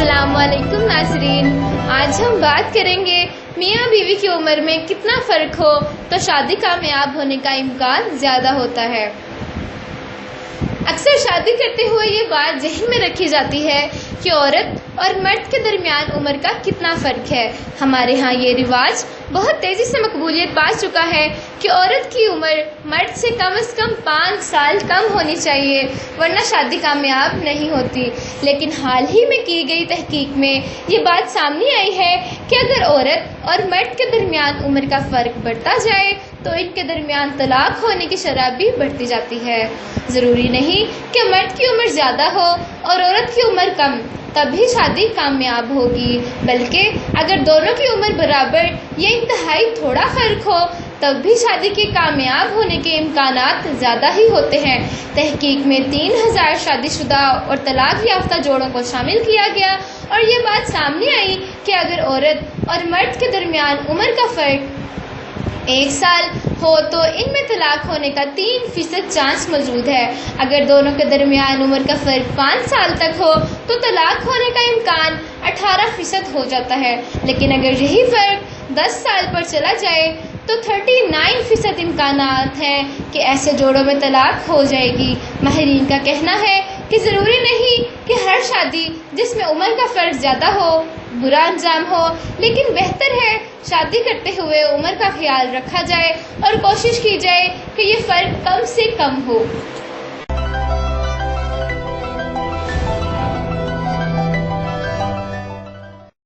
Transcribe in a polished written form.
अस्सलाम वालेकुम नाज़रीन, आज हम बात करेंगे मियाँ बीवी की उम्र में कितना फ़र्क हो तो शादी कामयाब होने का इम्कान ज़्यादा होता है। अक्सर शादी करते हुए ये बात ज़हन में रखी जाती है कि औरत और मर्द के दरमियान उम्र का कितना फ़र्क है। हमारे यहाँ ये रिवाज बहुत तेज़ी से मकबूलियत पा चुका है कि औरत की उम्र मर्द से कम 5 साल कम होनी चाहिए, वरना शादी कामयाब नहीं होती। लेकिन हाल ही में की गई तहकीक में ये बात सामने आई है कि अगर औरत और मर्द के दरमियान उम्र का फ़र्क बढ़ता जाए तो इनके दरमियान तलाक होने की शरह भी बढ़ती जाती है। ज़रूरी नहीं कि मर्द की उम्र ज़्यादा हो और औरत की उम्र कम तभी शादी कामयाब होगी, बल्कि अगर दोनों की उम्र बराबर या इंतहाई थोड़ा फ़र्क हो तब भी शादी के कामयाब होने के इम्कानात ज़्यादा ही होते हैं। तहकीक में 3000 शादीशुदा और तलाक याफ्ता जोड़ों को शामिल किया गया और ये बात सामने आई कि अगर औरत और मर्द के दरमियान उम्र का फ़र्क 1 साल हो तो इनमें तलाक होने का 3% चांस मौजूद है। अगर दोनों के दरमियान उम्र का फ़र्क 5 साल तक हो तो तलाक होने का इम्कान 18% हो जाता है। लेकिन अगर यही फ़र्क 10 साल पर चला जाए तो 39% इम्कानात हैं कि ऐसे जोड़ों में तलाक हो जाएगी। माहिरीन का कहना है कि ज़रूरी नहीं कि हर शादी जिसमें उम्र का फ़र्क ज़्यादा हो बुरा अंजाम हो, लेकिन बेहतर है शादी करते हुए उम्र का ख्याल रखा जाए और कोशिश की जाए कि ये फ़र्क कम से कम हो।